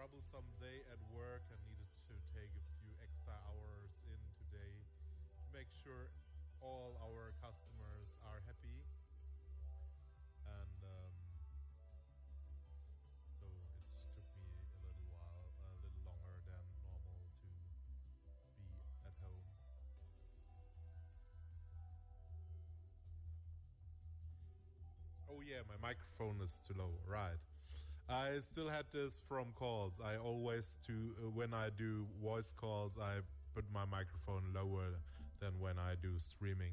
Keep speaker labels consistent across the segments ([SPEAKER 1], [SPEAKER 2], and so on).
[SPEAKER 1] troublesome day at work. I needed to take a few extra hours in today to make sure all our customers are happy. And so it took me a little longer than normal to be at home. Oh yeah, my microphone is too low, right. I still had this from calls. I always when I do voice calls, I put my microphone lower than when I do streaming.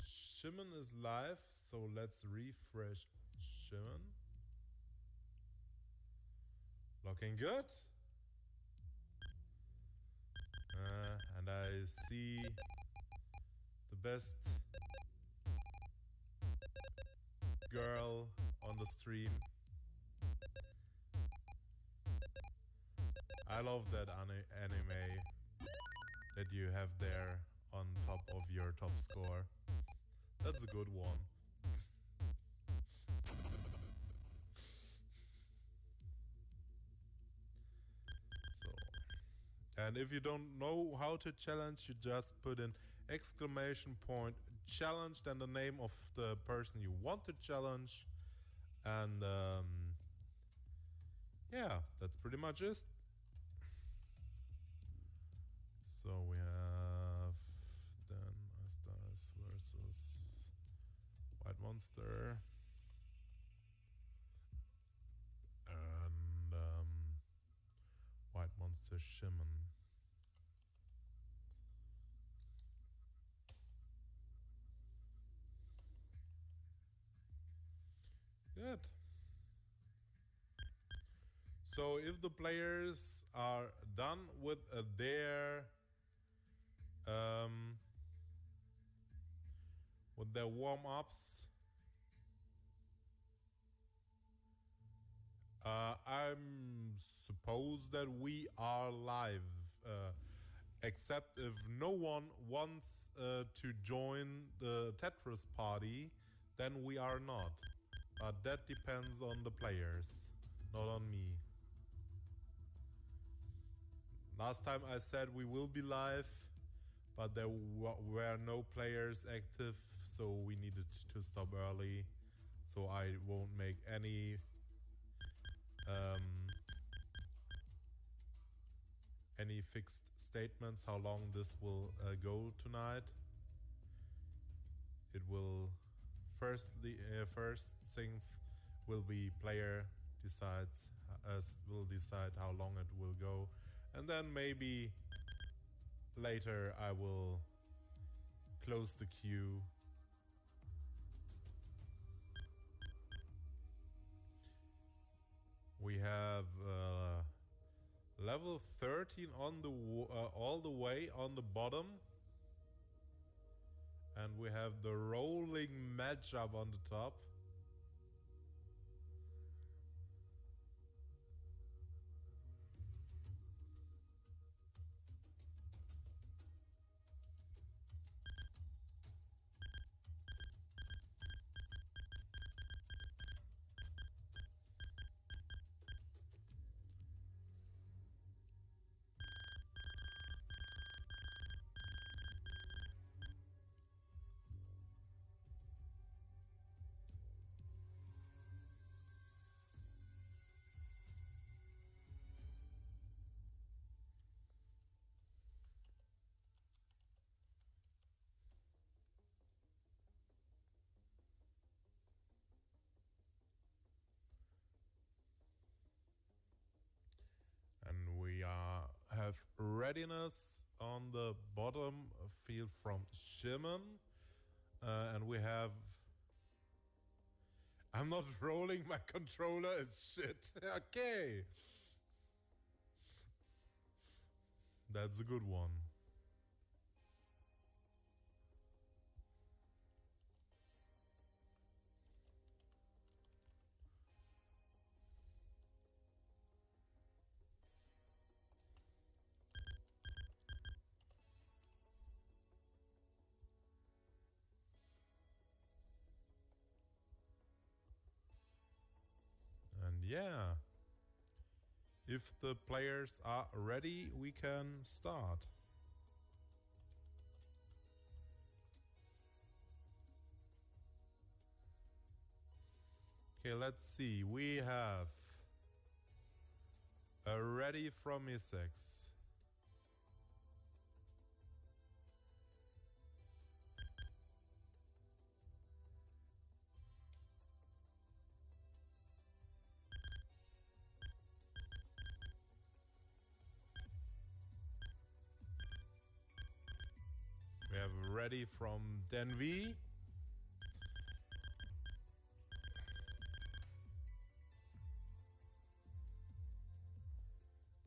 [SPEAKER 1] Shimon is live, so let's refresh Shimon. Looking good. And I see the best girl on the stream. I love that anime that you have there on top of your top score. That's a good one. And if you don't know how to challenge, you just put an exclamation point challenge, then the name of the person you want to challenge. And yeah, that's pretty much it. So we have then Stars versus White Monster. And White Monster Shimon. Good. So if the players are done with their warm-ups, I'm suppose that we are live, except if no one wants to join the Tetris party, then we are not. But that depends on the players, not on me. Last time I said we will be live, but there were no players active, so we needed to stop early. So I won't make any fixed statements how long this will go tonight. It will first thing will be player will decide how long it will go, and then maybe later I will close the queue. We have level 13 on the all the way on the bottom, and we have the rolling matchup on the top. And we have readiness on the bottom field from Shimon. And we have... I'm not rolling my controller, it's shit. Okay. That's a good one. yeah, if the players are ready, we can start. Okay, let's see. We have a ready from E6. We have ready from Denvi.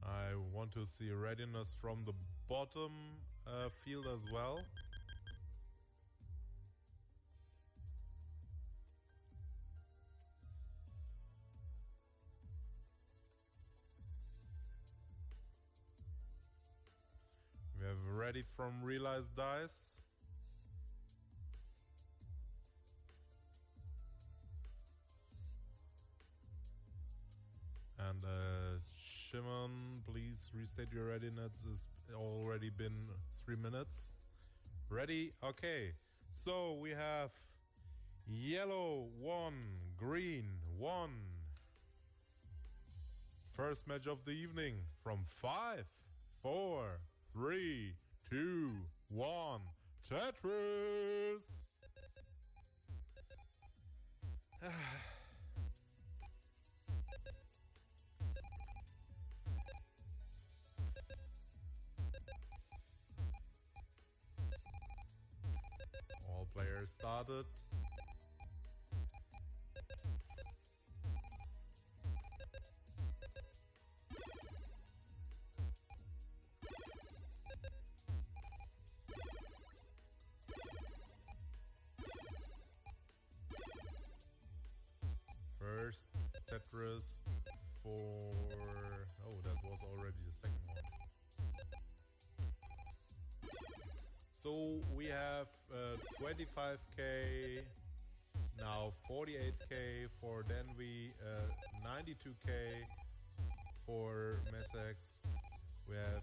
[SPEAKER 1] I want to see readiness from the bottom field as well. We have ready from realized dice. And Shimon, please restate your readiness. It's already been 3 minutes. Ready? Okay. So we have yellow 1, green 1. First match of the evening from 5, 4, 3, 2, 1. Tetris! All players started. First Tetris for... Oh, that was already the second one. So we have 25k, now 48k for Denvi, 92k for Mesex. We have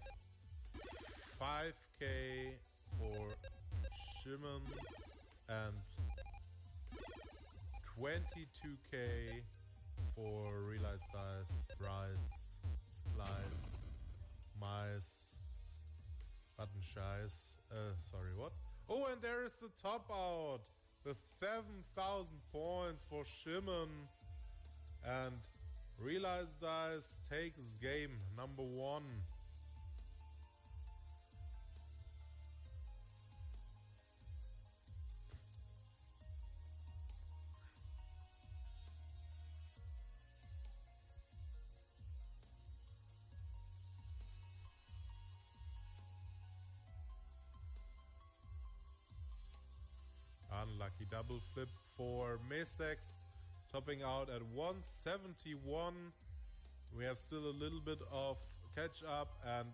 [SPEAKER 1] 5k for Shimon and 22k for Realized Dice, Rice, Splice, Mice, Button Shies. Sorry, what? Oh, and there is the top out with 7,000 points for Shimon. And Realized Dice takes game number 1. Unlucky double flip for Mesex, topping out at 171. We have still a little bit of catch up, and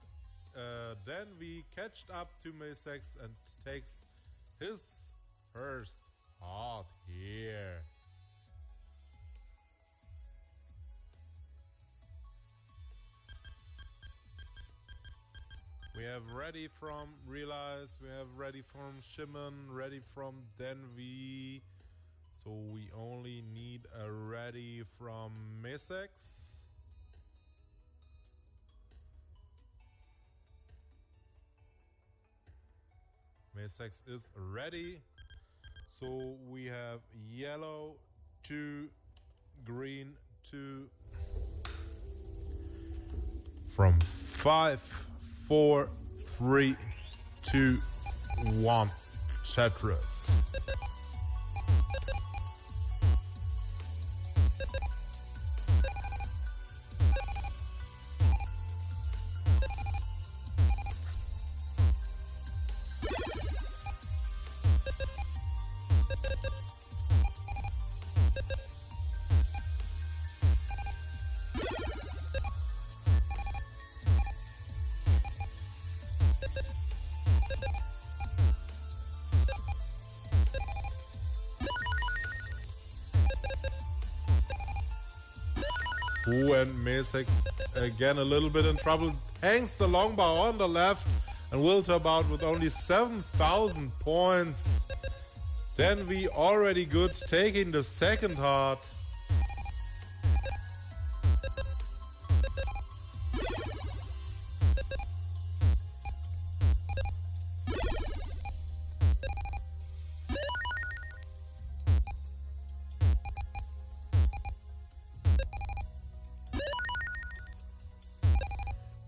[SPEAKER 1] then we catched up to Mesex and takes his first heart here. We have ready from Realize, we have ready from Shimon, ready from Denvi. So we only need a ready from Mesex. Mesex is ready. So we have yellow 2, green 2. From 5, 4, 3, 2, 1. Tetris. Ooh, and Mesex again a little bit in trouble. Hangs the long bar on the left and will top out with only 7,000 points. Then we already good, taking the second heart.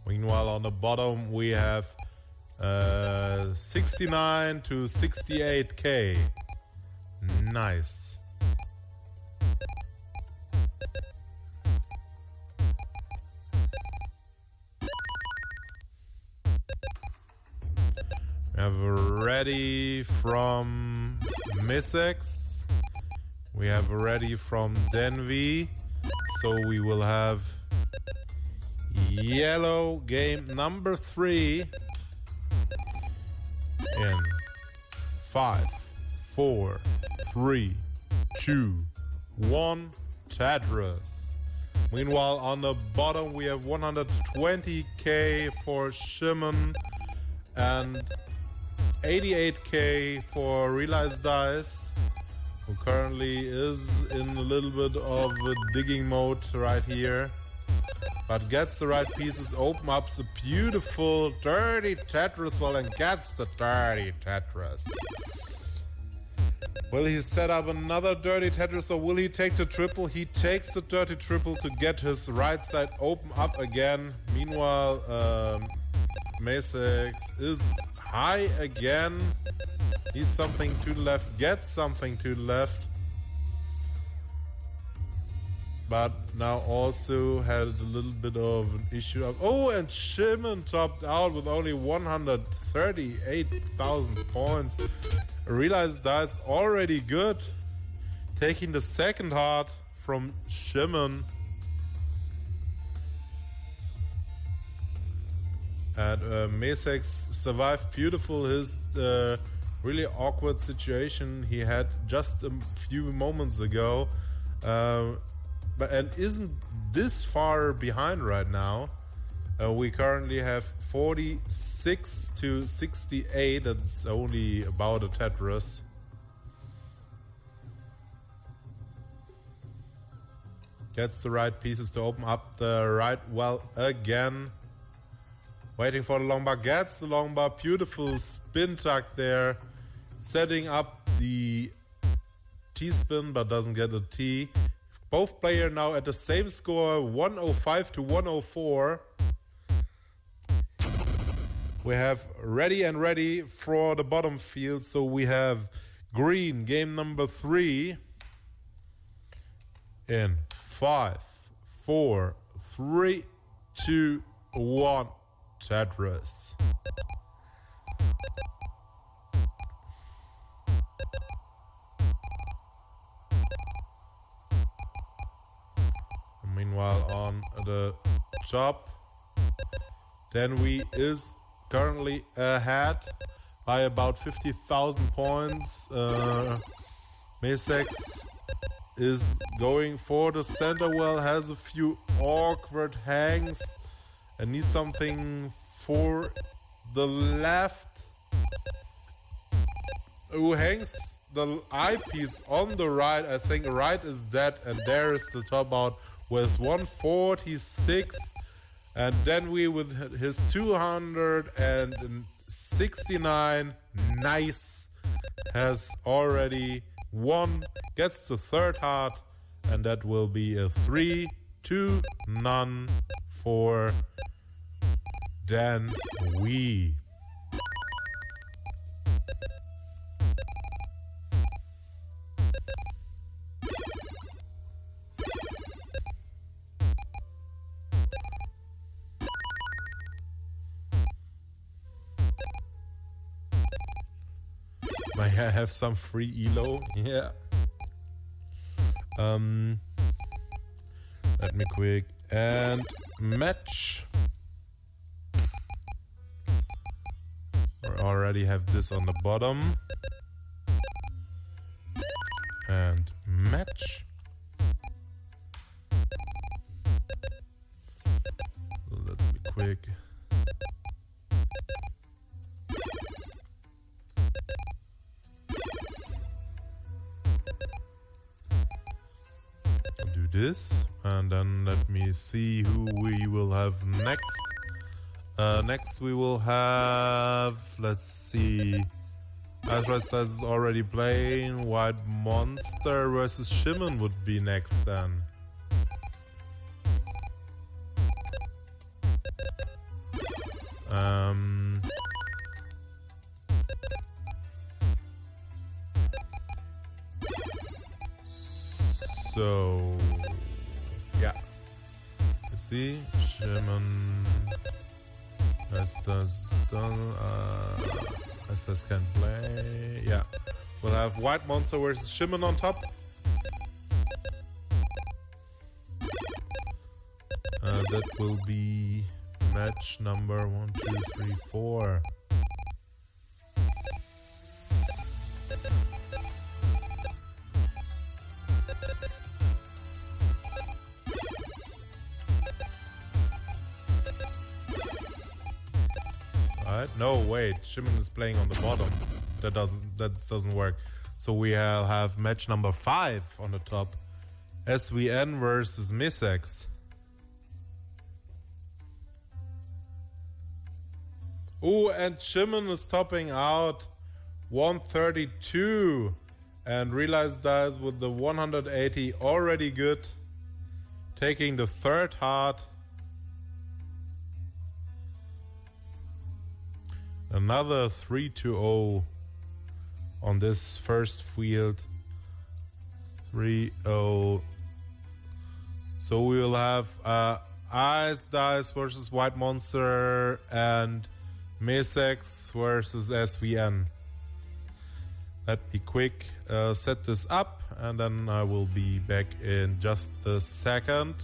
[SPEAKER 1] Meanwhile, on the bottom we have 69 to 68k. Nice. We have ready from Misex. We have ready from Denvi. So we will have yellow game number 3 in 5, 4, 3, 2, 1, Tetris. Meanwhile, on the bottom we have 120k for Shimon and 88k for Realize Dice, who currently is in a little bit of a digging mode right here, but gets the right pieces, open up the beautiful dirty Tetris well, and gets the dirty Tetris. Will he set up another dirty Tetris or will he take the triple? He takes the dirty triple to get his right side open up again. Meanwhile, Mesex is high again. Needs something to the left, gets something to the left. But now also had a little bit of an issue of... Oh, and Shimon topped out with only 138,000 points. Realize Dice already good. Taking the second heart from Shimon. And Mesex survived beautiful his really awkward situation he had just a few moments ago. And isn't this far behind right now. We currently have 46 to 68. That's only about a Tetris. Gets the right pieces to open up the right well again. Waiting for the long bar. Gets the long bar. Beautiful spin tuck there. Setting up the T-spin but doesn't get a T. Both players now at the same score, 105 to 104. We have ready for the bottom field. So we have green, game number 3 in 5, 4, 3, 2, 1, Tetris. Meanwhile, on the top, Denvi is currently ahead by about 50,000 points. Mesex is going for the center well, has a few awkward hangs and needs something for the left. Who hangs the eyepiece on the right? I think right is dead, and there is the top out with 146, and then we with his 269, nice, has already won, gets the third heart, and that will be a 3-2 for Denvi. May I have some free elo? Yeah. Let me quick and match. We already have this on the bottom. And match. quick. Do this, and then let me see who we will have next. Next we will have, let's see, Ice is already playing. White Monster versus Shimon would be next then. So yeah, you see, Shimon Estes can play. Yeah, we'll have White Monster versus Shimon on top. That will be match number 1, 2, 3, 4. Right? No, wait. Shimon is playing on the bottom. That doesn't work. So we'll have match number 5 on the top. SVN versus Misex. Ooh, and Shimon is topping out 132. And Realize Dice with the 180 already good. Taking the third heart. Another 3-0 on this first field. 3-0. So we will have Ice Dice versus White Monster and Misex versus SVN. Let me quick set this up, and then I will be back in just a second.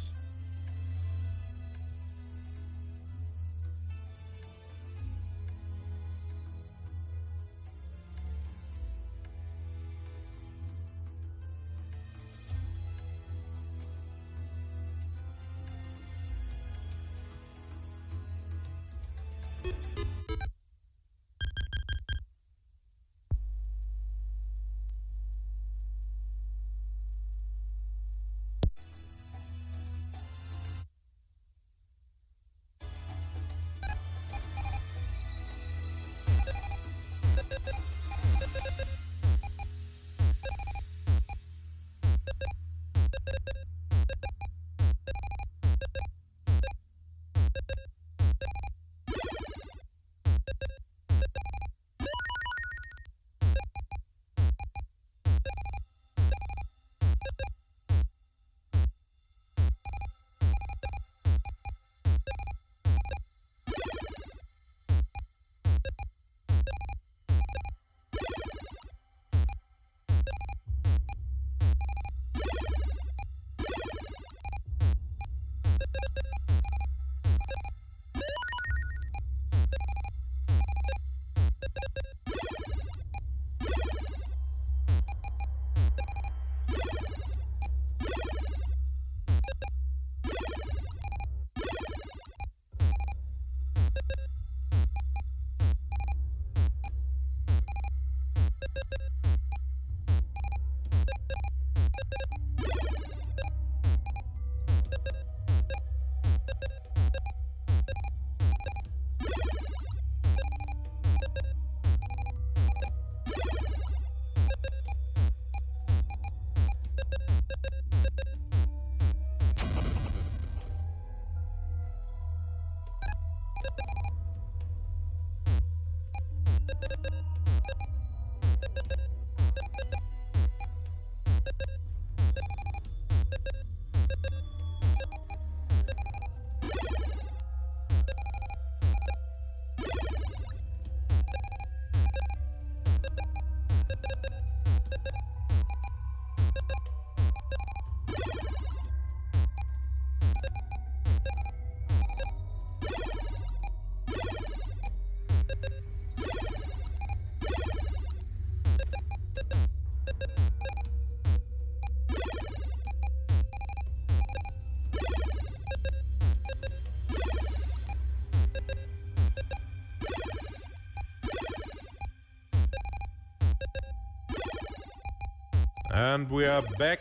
[SPEAKER 1] And we are back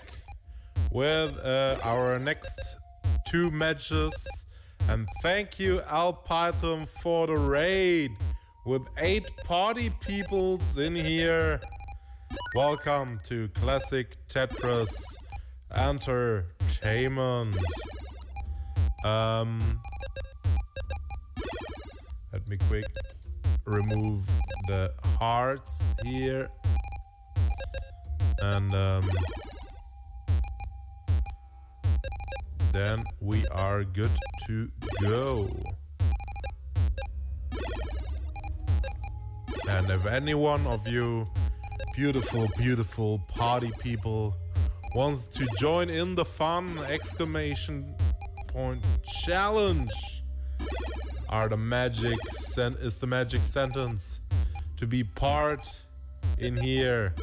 [SPEAKER 1] with our next 2 matches. And thank you, Alpython, for the raid with 8 party peoples in here. Welcome to Classic Tetris Entertainment. Let me quick remove the hearts here. And then we are good to go. And if any one of you beautiful party people wants to join in the fun, exclamation point challenge is the magic sentence to be part in here.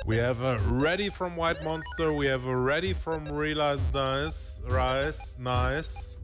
[SPEAKER 1] We have a ready from White Monster. We have a ready from Realize Dice. Rise. Nice.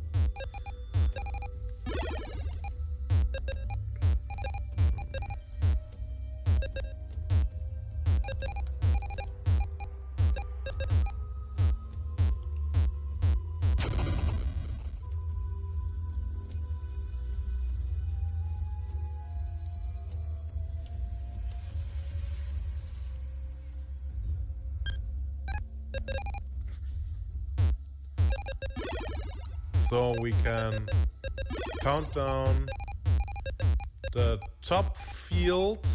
[SPEAKER 1] So we can count down the top field.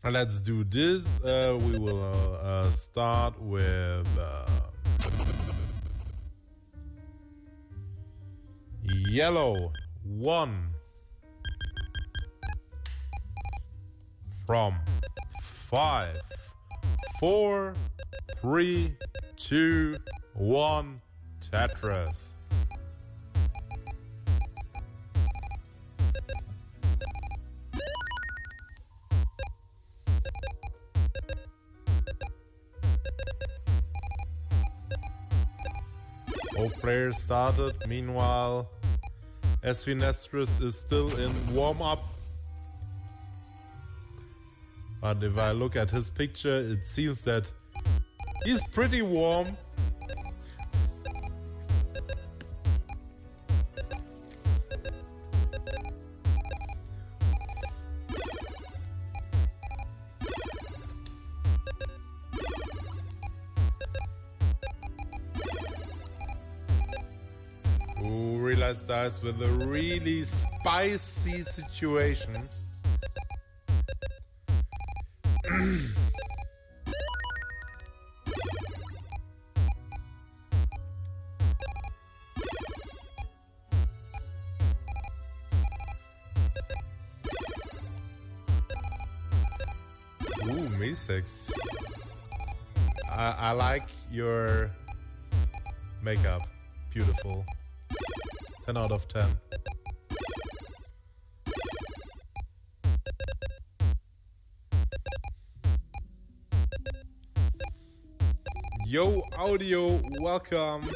[SPEAKER 1] Let's do this. We will start with yellow 1 from 5, 4, 3, 2, 1, Tetris. Both players started. Meanwhile, Nesris is still in warm-up. But if I look at his picture, it seems that he's pretty warm. Who realized dice with a really spicy situation. Ooh, Me6. I like your makeup. Beautiful. 10 out of 10. Yo, audio, welcome.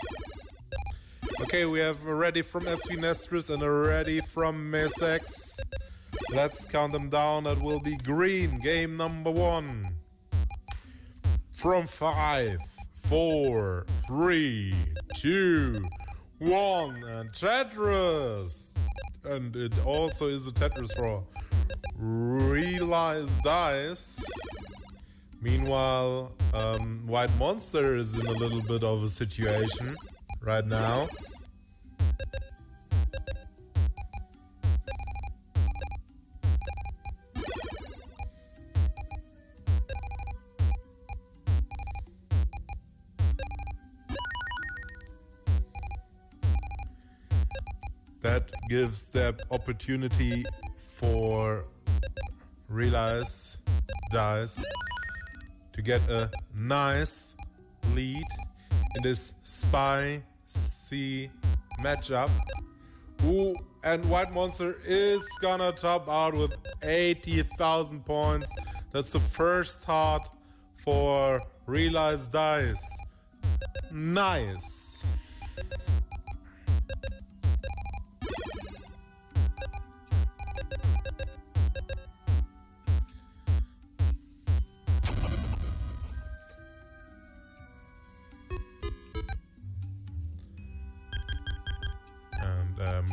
[SPEAKER 1] Okay, we have a ready from Nesris and a ready from Me6. Let's count them down. That will be green. Game number 1. From 5, 4, 3, 2, 1. And Tetris. And it also is a Tetris for Realize Dice. Meanwhile, White Monster is in a little bit of a situation right now. That gives the opportunity for Realize Dice to get a nice lead in this spicy matchup. Ooh, and White Monster is gonna top out with 80,000 points. That's the first heart for Realized Dice. Nice.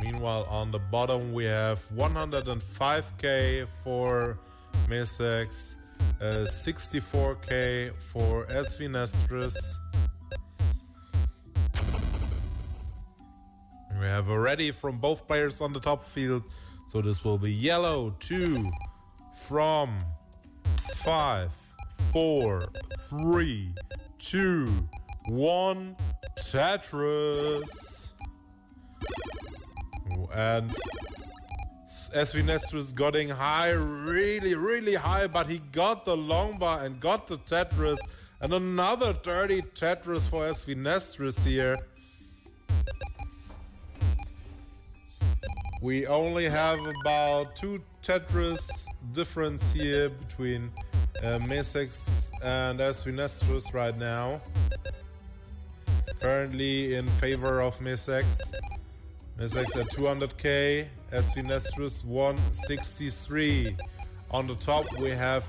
[SPEAKER 1] Meanwhile, on the bottom we have 105k for Mesex, 64k for Svinestris. We have already from both players on the top field, so this will be yellow 2 from 5, 4, 3, 2, 1, Tetris. And Svinestris getting high, really high, but he got the long bar and got the Tetris, and another dirty Tetris for Svinestris here. We only have about 2 Tetris difference here between Mesex and Svinestris right now. Currently in favor of Mesex. Mesex at 200k, Svinestris 163. On the top we have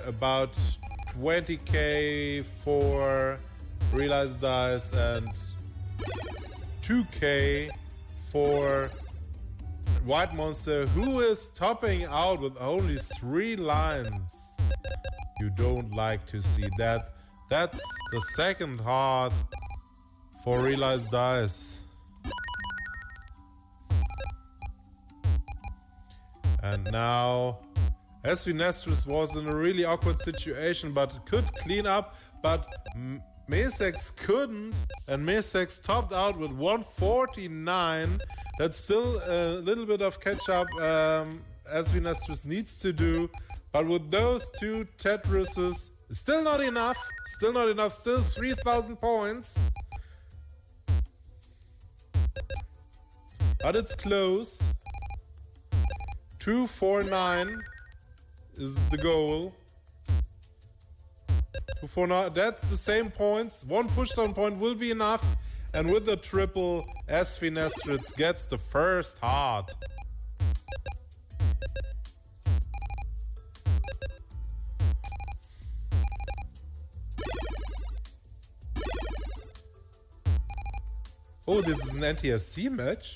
[SPEAKER 1] about 20k for Realized Dice and 2k for White Monster, who is topping out with only 3 lines. You don't like to see that. That's the second heart for Realized Dice. And now Svinestris was in a really awkward situation, but could clean up, but Mesex couldn't, and Mesex topped out with 149. That's still a little bit of catch up Svinestris needs to do, but with those 2 Tetrises, still not enough, still 3,000 points. But it's close. 249 is the goal. 249, that's the same points. 1 pushdown point will be enough. And with the triple, Svinestris gets the first heart. Oh, this is an NTSC match?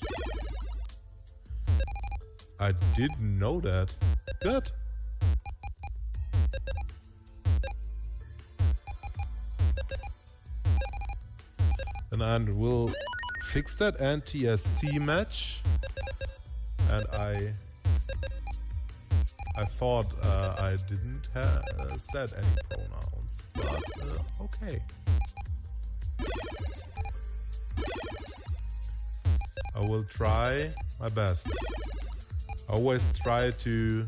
[SPEAKER 1] I didn't know that. Good. And I will fix that NTSC match. And I thought I didn't said any pronouns, but okay. I will try my best. I always try to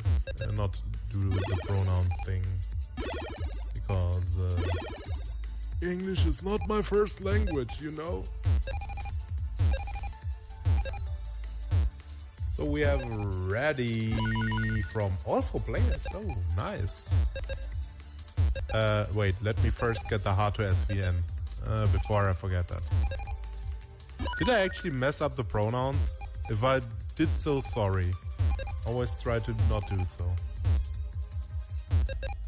[SPEAKER 1] not do the pronoun thing, because English is not my first language, you know. So we have ready from all 4 players. Oh, nice. Wait, let me first get the heart to SVN before I forget that. Did I actually mess up the pronouns? If I did so, sorry. Always try to not do so.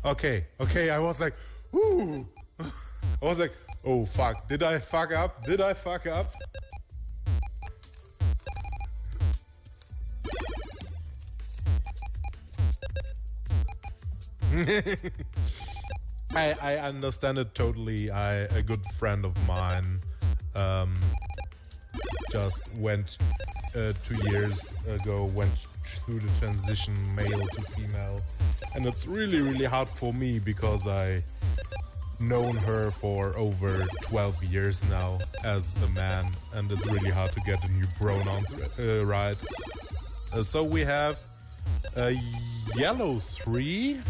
[SPEAKER 1] Okay, I was like, ooh. I was like, oh fuck, did I fuck up? I understand it totally. A good friend of mine just went 2 years ago, went through the transition male to female, and it's really hard for me because I known her for over 12 years now as a man, and it's really hard to get the new pronouns right. So we have yellow 3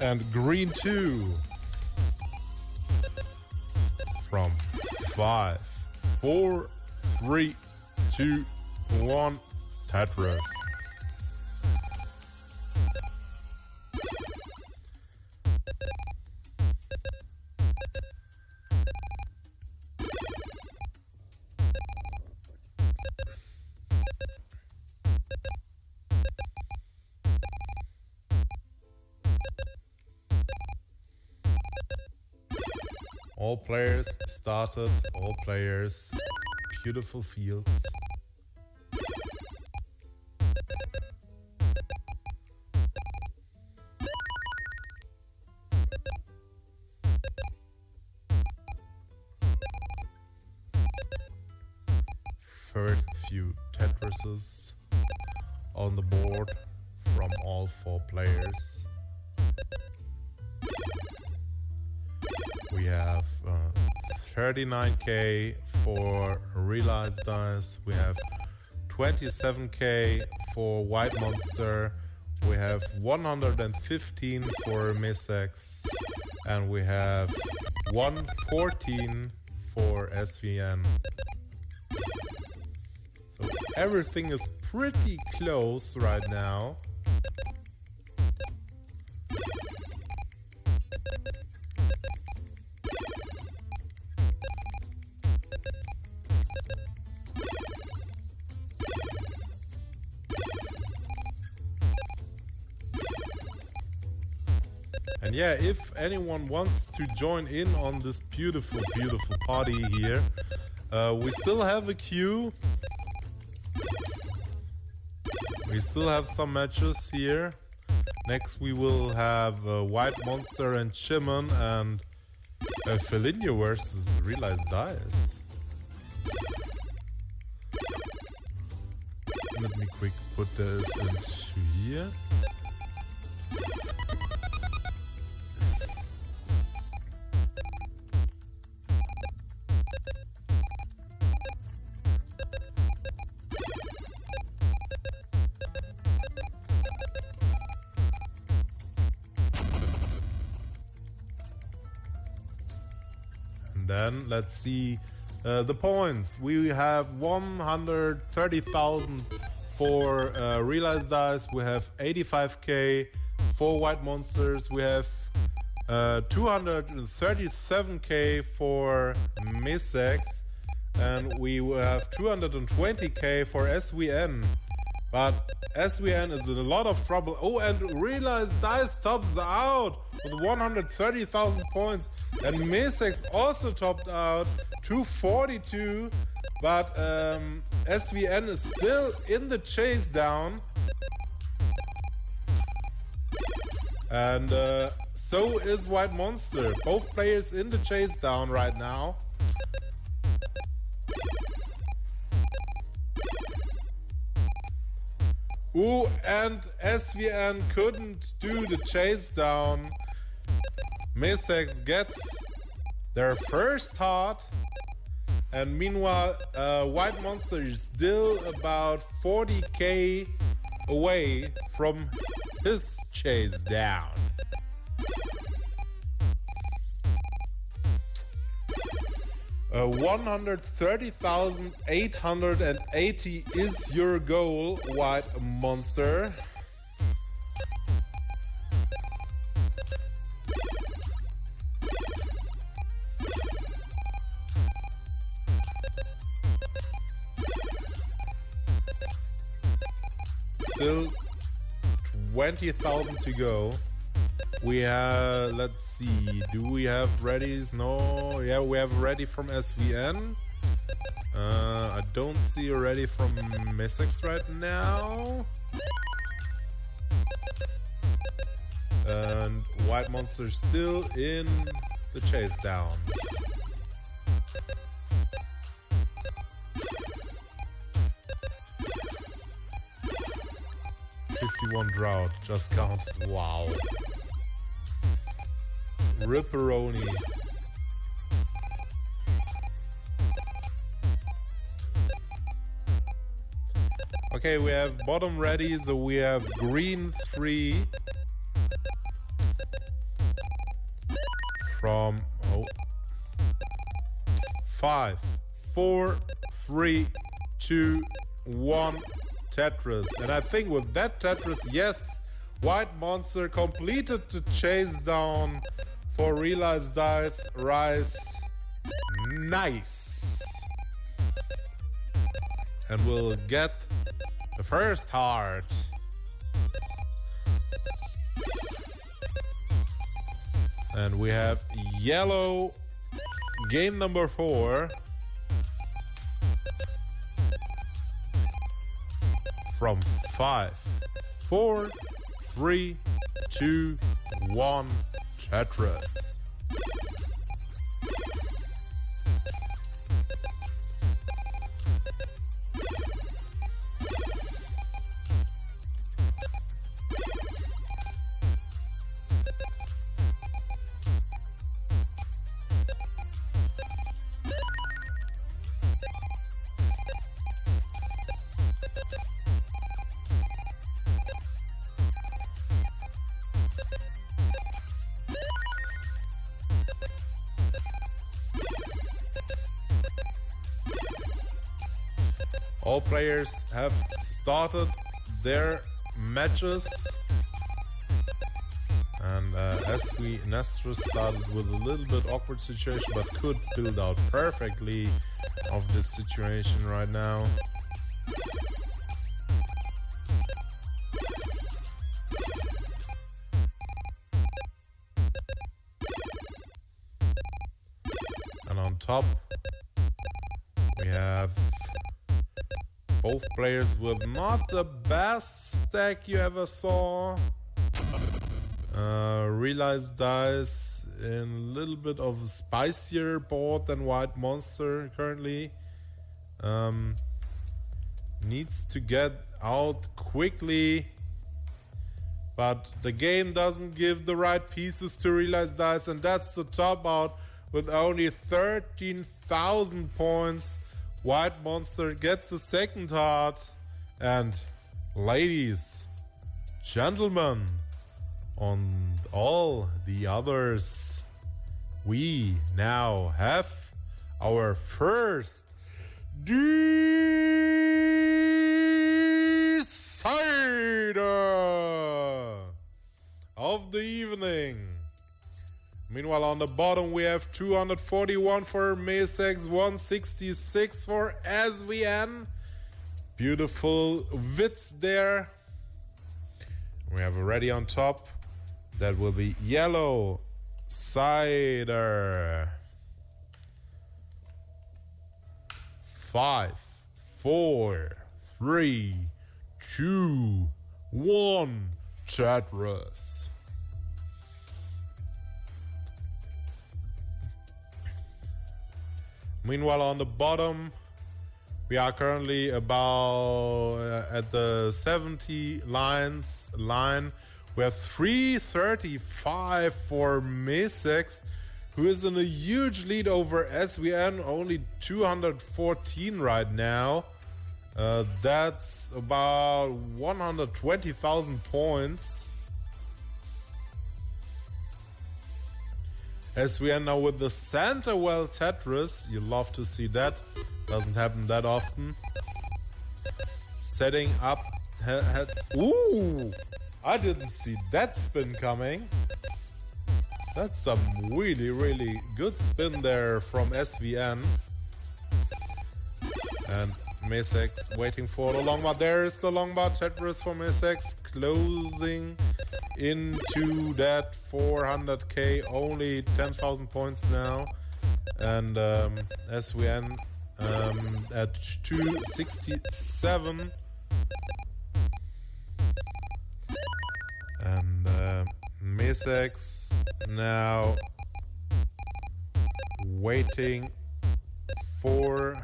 [SPEAKER 1] and green 2 from 5, 4, 3, 2, 1, Tetris. All players started, all players, beautiful fields. First few Tetrises on the board from all 4 players. We have 39k for realized dice. We have 27k for white monster. We have 115 for Misex, and we have 114 for SVN. So everything is pretty close right now. And yeah, if anyone wants to join in on this beautiful, beautiful party here, we still have a queue. We still have some matches here. Next we will have White Monster and Shimon and Felinio versus Realized Dice. Let me quick put this into here. Then let's see the points. We have 130,000 for realized dice. We have 85k for white monsters. We have 237k for Misex, and we have 220k for SVN. But SVN is in a lot of trouble. Oh, and realized dice tops out with 130,000 points, and Misex also topped out 242, but SVN is still in the chase down, and so is White Monster. Both players in the chase down right now. Ooh, and SVN couldn't do the chase down. Misex gets their first heart, and meanwhile White Monster is still about 40k away from his chase down. Uh, 130,880 is your goal, White Monster. Still 20,000 to go. We have, let's see, do we have readies? No, yeah, we have ready from SVN. I don't see a ready from Misex right now. And White Monster still in the chase down. Drought just counted. Wow. Ripperoni. Okay, we have bottom ready, so we have green 3 from 5, 4, 3, 2, 1 Tetris. And I think with that Tetris, yes, White Monster completed the chase down for realized dice. Rise. Nice. And we'll get the first heart. And we have yellow game number 4. From 5, 4, 3, 2, 1, Tetris. All players have started their matches, and as Nestor started with a little bit awkward situation, but could build out perfectly of this situation right now. And on top we have both players with not the best stack you ever saw. Realized dice in a little bit of a spicier board than White Monster currently. Needs to get out quickly, but the game doesn't give the right pieces to Realized dice, and that's the top out with only 13,000 points. White Monster gets the second heart, and ladies, gentlemen, on all the others, we now have our first decider of the evening. Meanwhile, on the bottom, we have 241 for Mesex, 166 for SVN. Beautiful wits there. We have already on top. That will be yellow cider. 5, 4, 3, 2, 1. Tetris. Meanwhile, on the bottom, we are currently about at the 70 line. We have 335 for Mesex, who is in a huge lead over SVN, only 214 right now. That's about 120,000 points. SVN now with the Centerwell Tetris. You love to see that. Doesn't happen that often. Setting up. Ooh! I didn't see that spin coming. That's some really, really good spin there from SVN. And Mesex waiting for the long bar. There's the long bar. Tetris for Mesex closing into that 400k. Only 10,000 points now. And SVN at 267. And Mesex now waiting for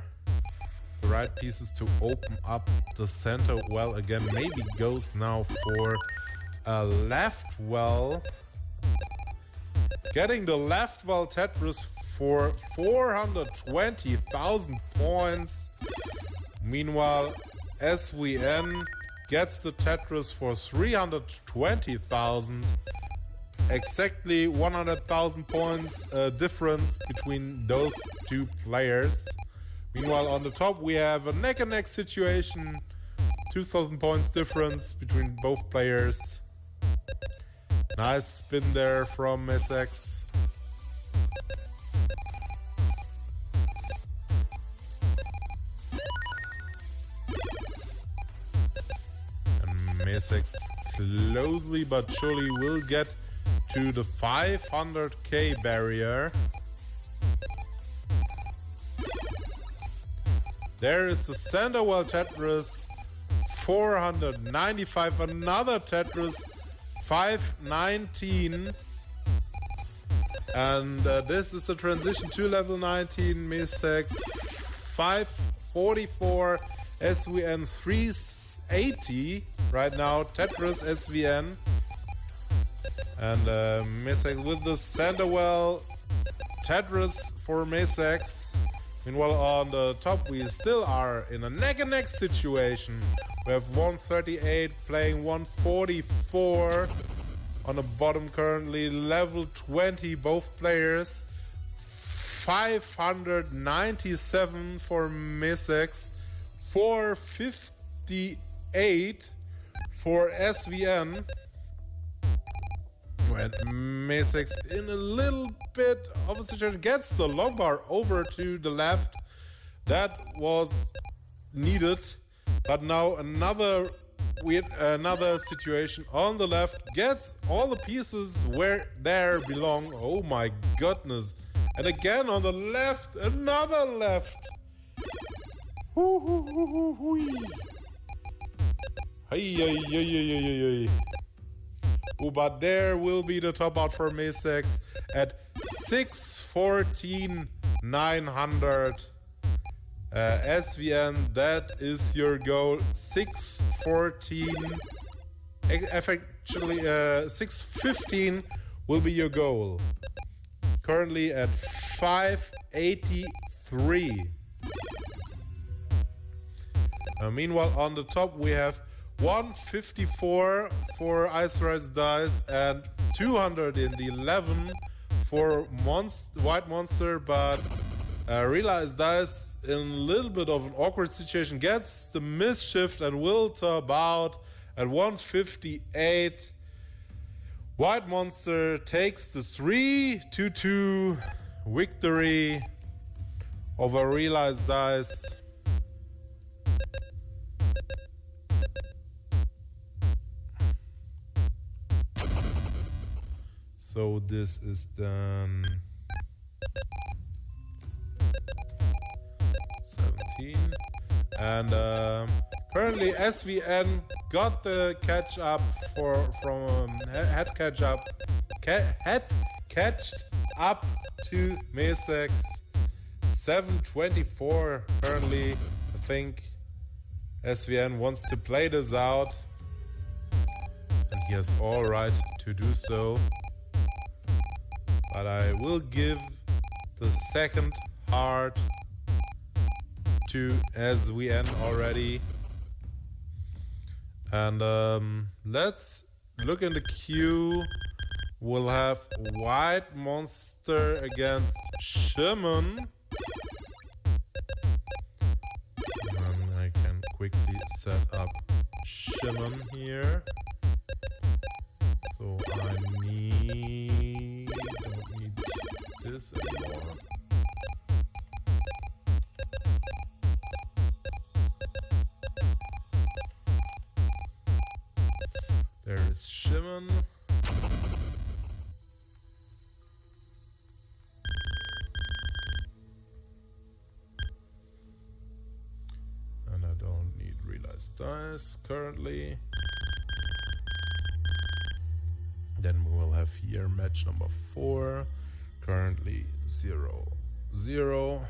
[SPEAKER 1] the right pieces to open up the center well again. Maybe goes now for a left well. Getting the left well Tetris for 420,000 points. Meanwhile, SVN gets the Tetris for 320,000. Exactly 100,000 points difference between those two players. Meanwhile, on the top, we have a neck and neck situation. 2,000 points difference between both players. Nice spin there from Mesex. Mesex closely but surely will get to the 500k barrier. There is the Sandoval Tetris 495, another Tetris 519. And this is the transition to level 19, Mesex 544, SVN 380, right now, Tetris SVN. And Mesex with the Sandoval Tetris for Mesex. Meanwhile, on the top, we still are in a neck-and-neck situation. We have 138 playing 144. On the bottom currently, level 20, both players. 597 for Mesex. 458 for SVN. When Mesex in a little bit of a situation gets the long bar over to the left. That was needed. But now another situation on the left, gets all the pieces where they belong. Oh my goodness. And again on the left, another left. Oh, but there will be the top out for Mesex at 614,900. SVN, that is your goal. 614. Actually, 615 will be your goal. Currently at 583. Meanwhile, on the top we have 154 for Ice Rise Dice and 211 for White Monster, but Realized Dice in a little bit of an awkward situation gets the Mischief and will top out at 158. White Monster takes the 3-2 victory over Realized Dice. So this is done 17. And currently SVN got the catch up had catched up to Mesex 724 currently. I think SVN wants to play this out and he has all right to do so. But I will give the second heart to SVN already. And let's look in the queue. We'll have White Monster against Shimon. And I can quickly set up Shimon here. So I don't need this anymore. There is Shimon. And I don't need Realized Dice currently. Then we will have here match number 4. Currently 0-0.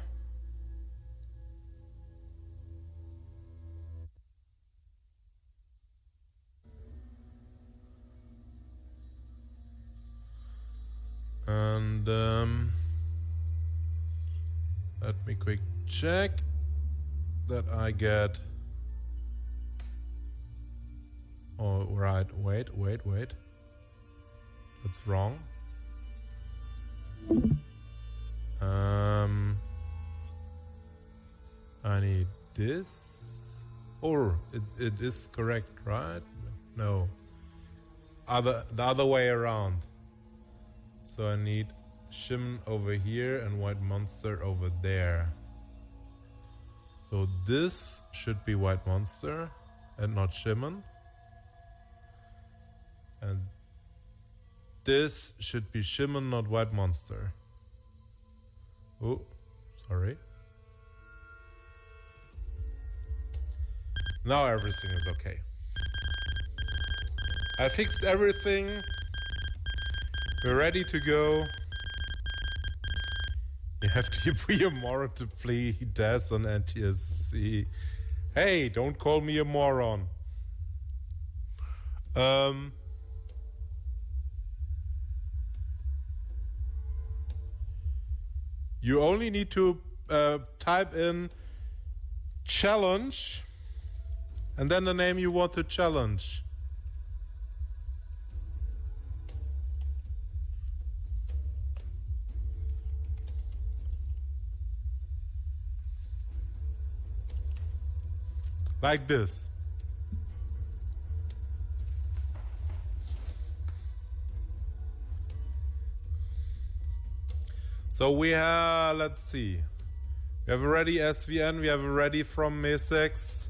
[SPEAKER 1] And let me quick check that I get. Oh, right. Wait. That's wrong. I need this. Or it is correct, right? No. The other way around. So I need Shimon over here and White Monster over there. So this should be White Monster and not Shimon. And this should be Shimon, not White Monster. Oh, sorry. Now everything is okay. I fixed everything. We're ready to go. You have to be a moron to play DES on NTSC. Hey, don't call me a moron. You only need to type in challenge and then the name you want to challenge. Like this. So we have, let's see. We have already SVN, we have already from MESEX.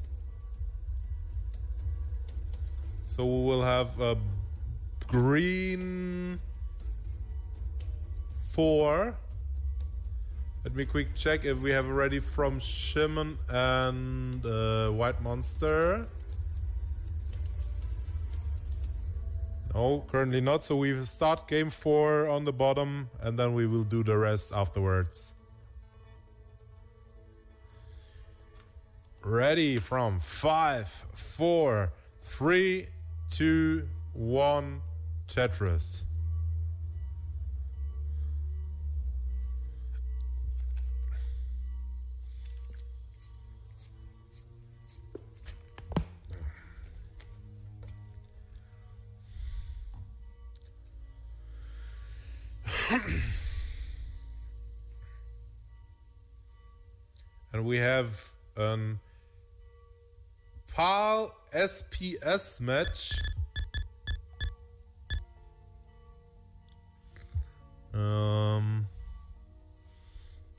[SPEAKER 1] So we will have a green 4. Let me quick check if we have already from Shimon and White Monster. No, currently not. So we start game 4 on the bottom and then we will do the rest afterwards. Ready from 5, 4, 3, 2, 1, Tetris. And we have an PAL SPS match.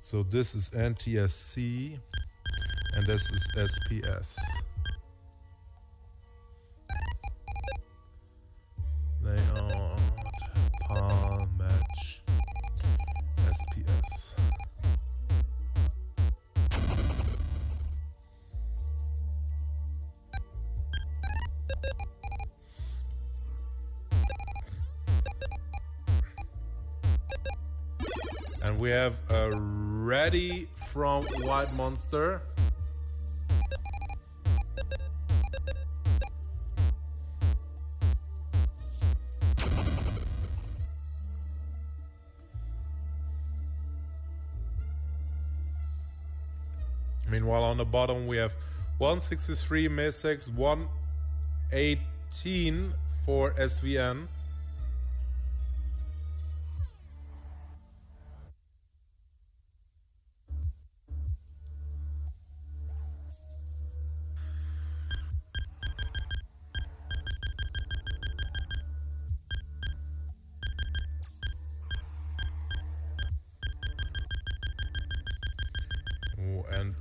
[SPEAKER 1] So this is NTSC and this is SPS. Layout, PAL match, SPS. And we have a ready from White Monster. Meanwhile, on the bottom we have 163 MESEX, 118 for SVN. And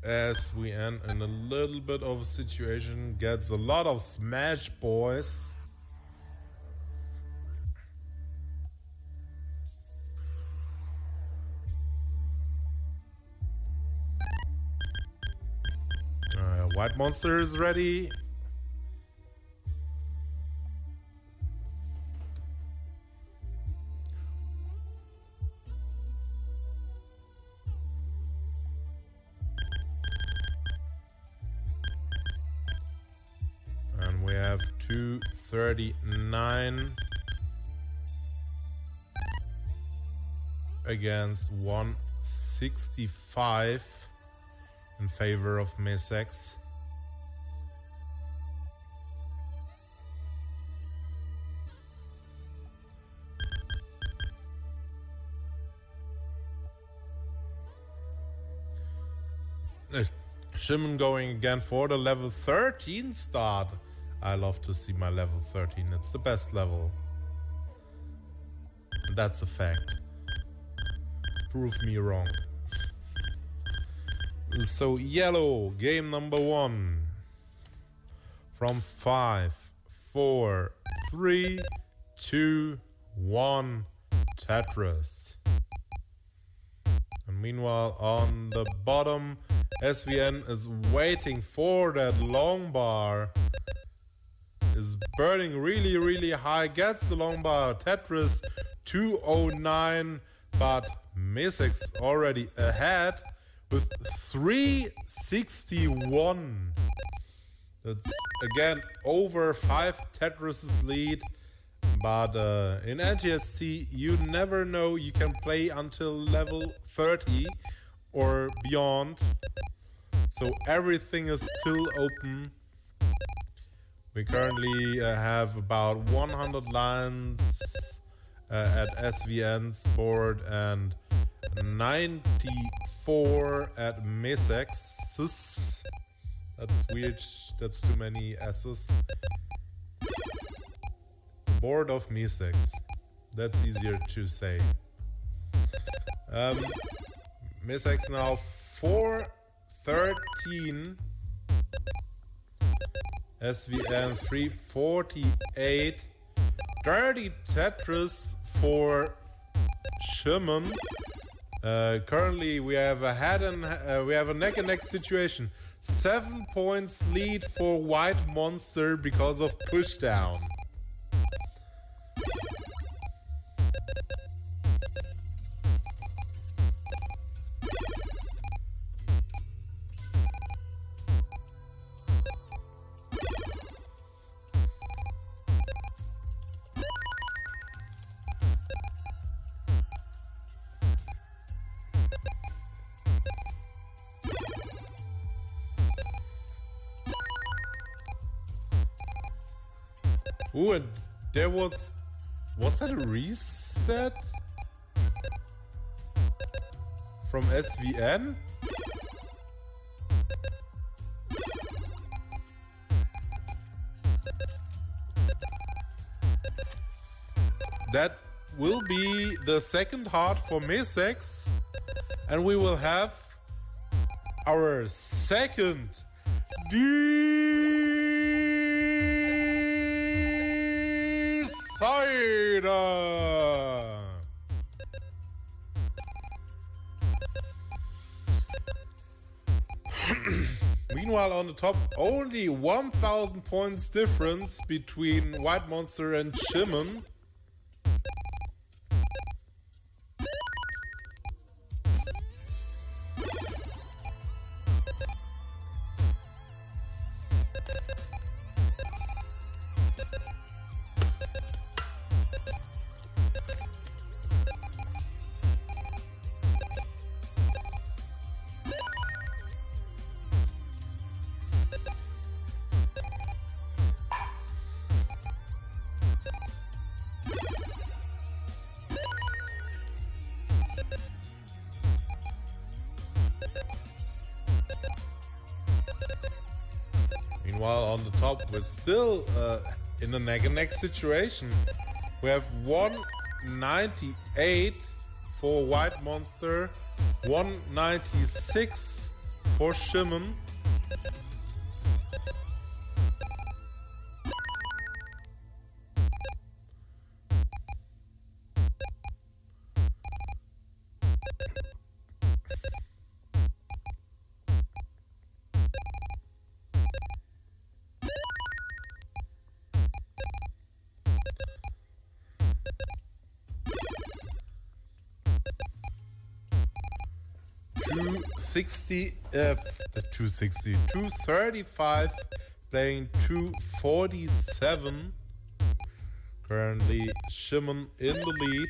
[SPEAKER 1] SVN in a little bit of a situation gets a lot of smash boys. White Monster is ready. And we have 239 against 165 in favor of MESEX. Shimon going again for the level 13 start. I love to see my level 13. It's the best level. And that's a fact. Prove me wrong. So yellow, game number 1. From 5, 4, 3, 2, 1, Tetris. And meanwhile on the bottom SVN is waiting for that long bar. Is burning really, really high. Gets the long bar. Tetris 209. But Mesex already ahead with 361. That's again over 5 Tetris' lead. But in NTSC, you never know. You can play until level 30 or beyond. So everything is still open. We currently have about 100 lines at SVN's board and 94 at Mesex's. That's weird. That's too many S's. Board of Mesex. That's easier to say. Mesex now 413. SVN 348. Dirty Tetris for Shimon. Currently we have a neck and neck situation. 7 points lead for White Monster because of pushdown. Ooh, and there was that a reset from SVN? That will be the second heart for Mesex, and we will have our second decider. Meanwhile, on the top, only 1,000 points difference between White Monster and Shimon. Meanwhile, on the top, we're still in a neck-and-neck situation. We have 198 for White Monster, 196 for Shimon. The 235 playing 247. Currently Shimon in the lead.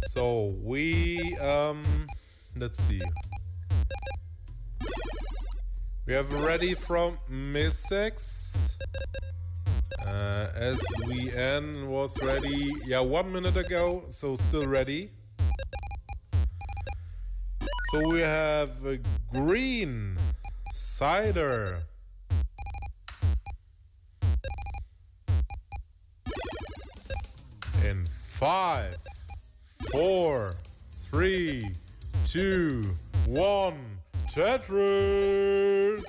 [SPEAKER 1] So we let's see. We have ready from Mesex. SVN was ready, 1 minute ago, so still ready. So we have a green cider. In 5, 4, 3, 2, 1. Tetris!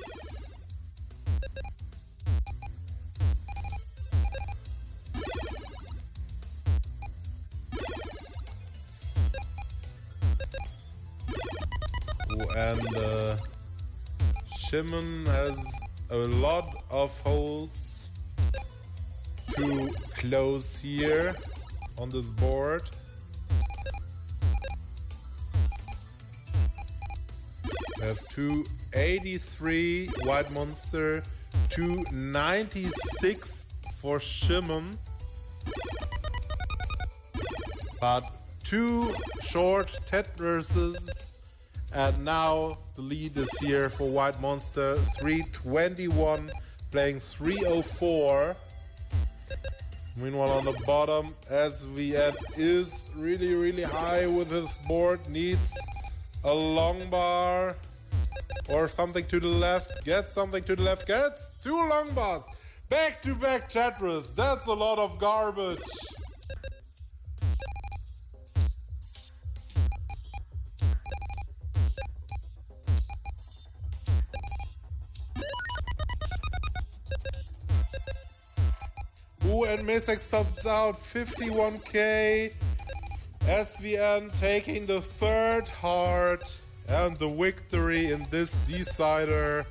[SPEAKER 1] And Shimon has a lot of holes to close here on this board. We have 283 White Monster, 296 for Shimon, but 2 short Tetrises. And now the lead is here for White Monster, 321, playing 304. Meanwhile on the bottom, SVN is really high with his board, needs a long bar or something to the left, gets something to the left, gets 2 long bars. Back to back Tetris, that's a lot of garbage. Ooh, and Mesex tops out 51k. SVN taking the 3rd heart and the victory in this decider.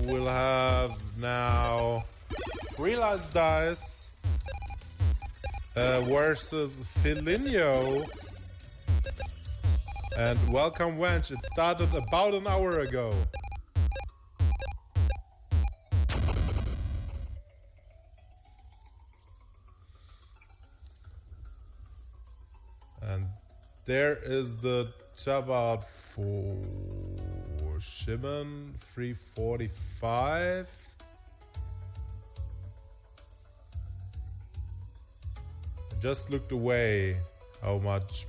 [SPEAKER 1] We'll have now Realized Dice versus Felinio. And welcome Wench, it started about an hour ago. And there is the top out for Shimon, 345. I just looked away how much.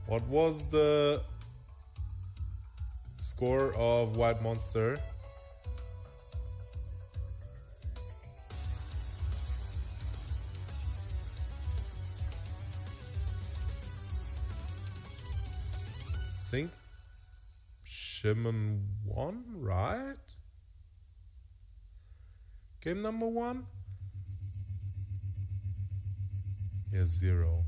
[SPEAKER 1] What was the score of White Monster? I think Shimon won, right? Game number 1? Yeah, 0.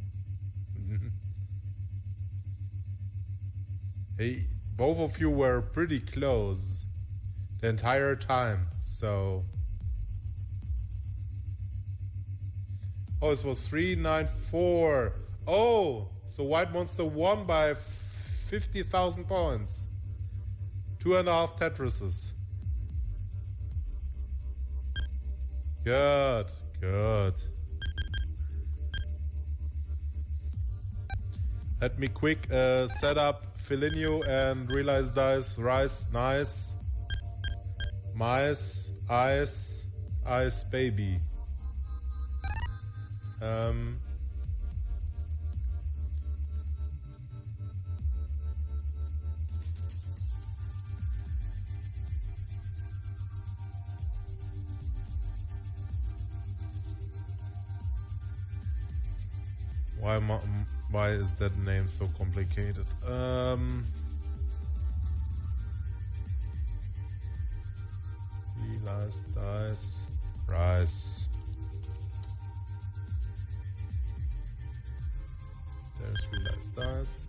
[SPEAKER 1] Hey, both of you were pretty close the entire time, so... Oh, it was 394. Oh, so White Monster won by 50,000 points. 2.5 Tetrises. Good, good. Let me quick set up Felinio and Realized Dice. Rice, nice. Mice, ice, ice baby. Why is that name so complicated? Realized Dice, Rice. There's Realized Dice.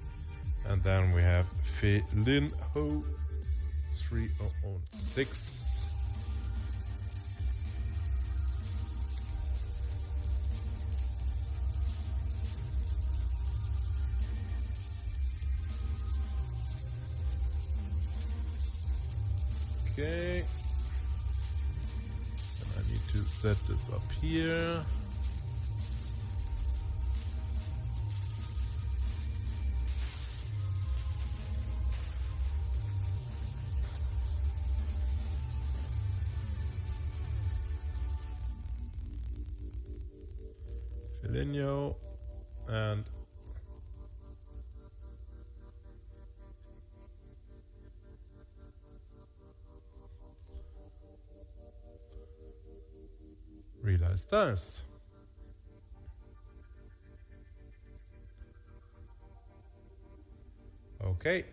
[SPEAKER 1] And then we have Felinho 306. Okay. And I need to set this up here. Filinio and realize this. Okay.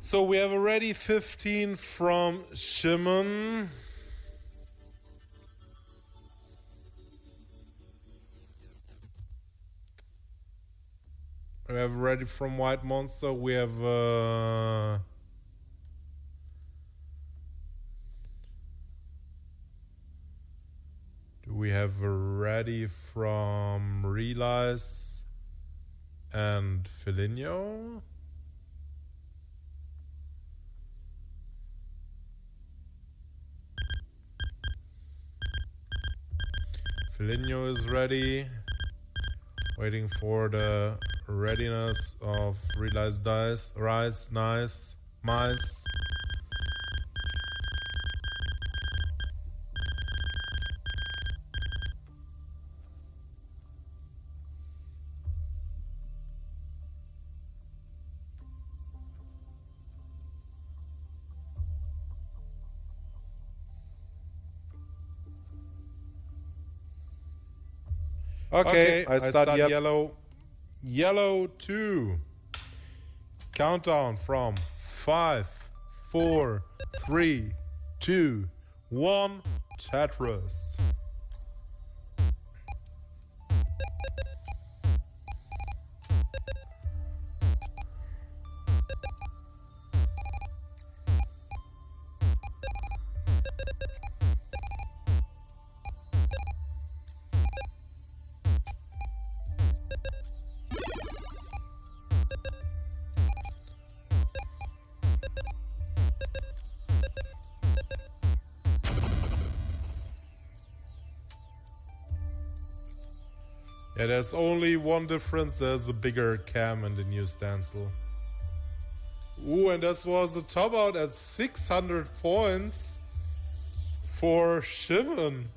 [SPEAKER 1] So we have already 15 from Shimon. We have already from White Monster. We have do we have already from Realize and Filinio? Filinio is ready. Waiting for the readiness of Realize Dice. Rise, nice, mice. Okay, I start yellow. Yellow 2. Countdown from 5, 4, 3, 2, 1. Tetris. Yeah, there's only one difference. There's a bigger cam in the new stencil. Ooh, and this was the top out at 600 points for Shimon.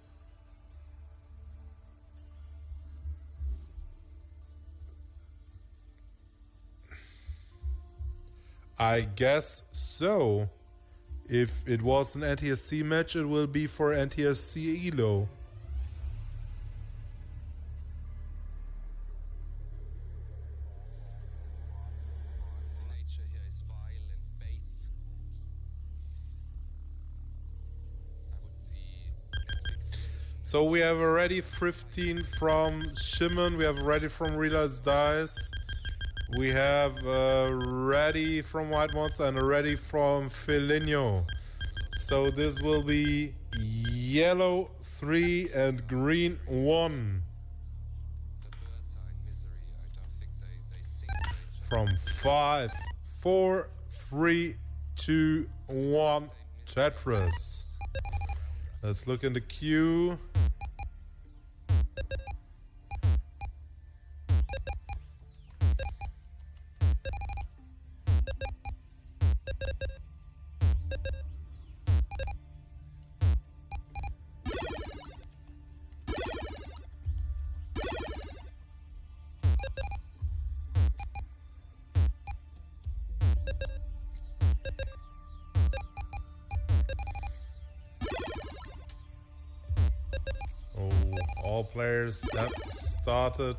[SPEAKER 1] I guess so. If it was an NTSC match, it will be for NTSC ELO. So we have already 15 from Shimon, we have already from Realize Dice, we have ready from White Monster and already from Filinio. So this will be yellow 3 and green 1. From 5, 4, 3, 2, 1, Tetris. Let's look in the queue. All players have started.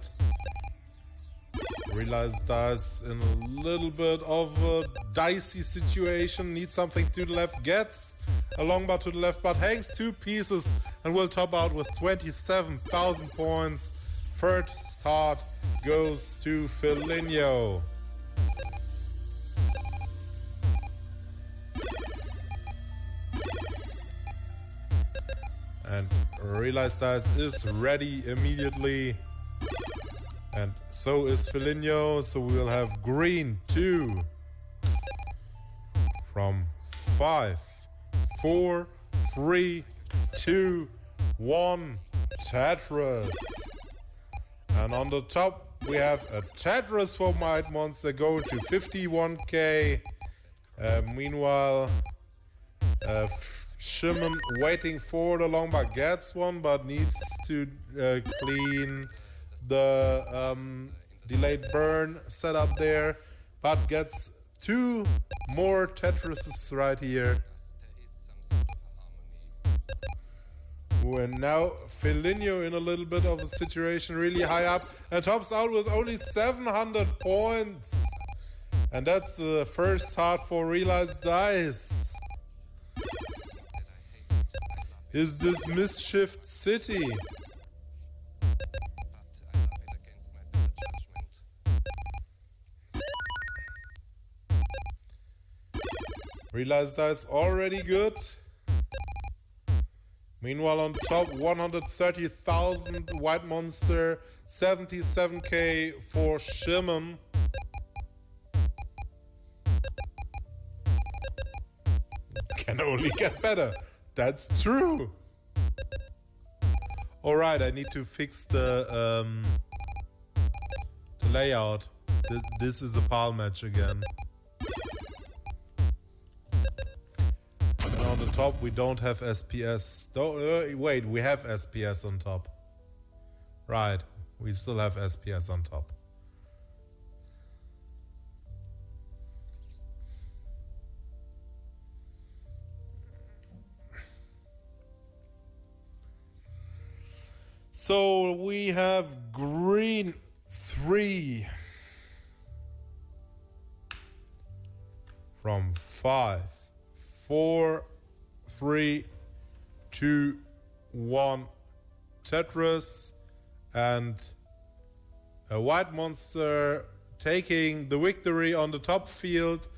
[SPEAKER 1] Realize Dice in a little bit of a dicey situation. Needs something to the left. Gets a long bar to the left, but hangs 2 pieces and will top out with 27,000 points. Third start goes to Filinio. And Realize Dice is ready immediately. And so is Felinho, so we will have green 2 from 5, 4, 3, 2, 1, Tetris. And on the top we have a Tetris for Might Monster go to 51k. Meanwhile, Shimon waiting for the long bar gets one, but needs to clean the delayed burn setup there, but gets 2 more Tetrises right here. And now Felinho in a little bit of a situation, really high up, and tops out with only 700 points. And that's the first heart for Realized Dice. Is this Mischief City? Realized Dice already good. Meanwhile on top, 130,000 White Monster, 77k for Shimon. Can only get better. That's true. Alright, I need to fix the layout. This is a PAL match again. And on the top we don't have SPS. Wait, we have SPS on top. Right, we still have SPS on top. So we have green 3 from 5, 4, 3, 2, 1 Tetris, and a White Monster taking the victory on the top field.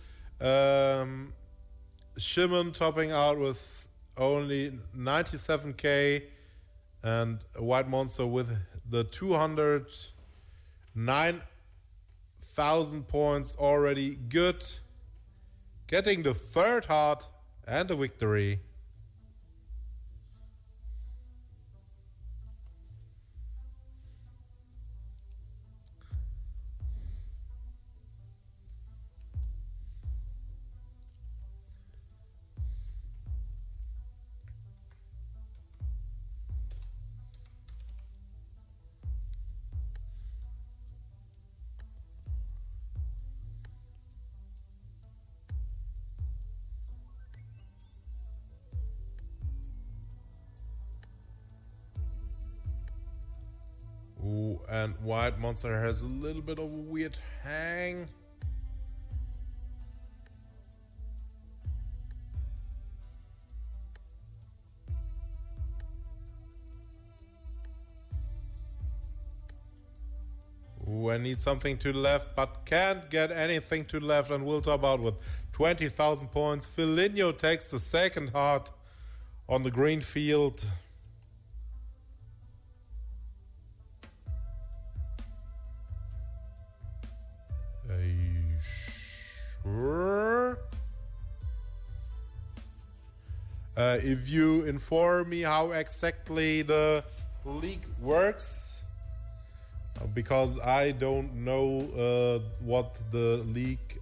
[SPEAKER 1] Shimon topping out with only 97k. And a White Monster with the 209,000 points already good. Getting the 3rd heart and the victory. Ooh, and White Monster has a little bit of a weird hang. Ooh, I need something to the left, but can't get anything to the left, and will top out with 20,000 points. Felinho takes the 2nd heart on the green field. Sure. If you inform me how exactly the league works, because I don't know what the league